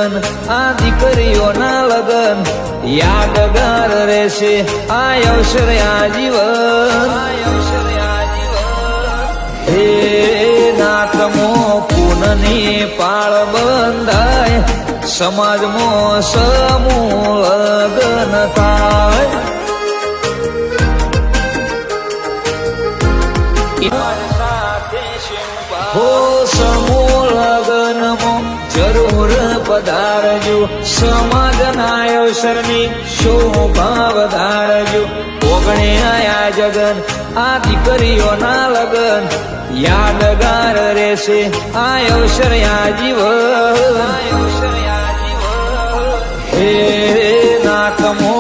જગન આ દીકરીઓના લગન યાદગાર રહેશે આ અવસર આજીવન હે નાતમો પૂનની પાળ બંધાય સમાજમાં સમૂહ લગન થાય હો સમૂહ લગનમાં જરૂર પધારજો સમાજના અવસરની શોભા વધારજો ઓગણે આયા જગન આ દીકરીઓના લગન યાદગાર રહેશે આ અવસર આજીવન હે નાતમો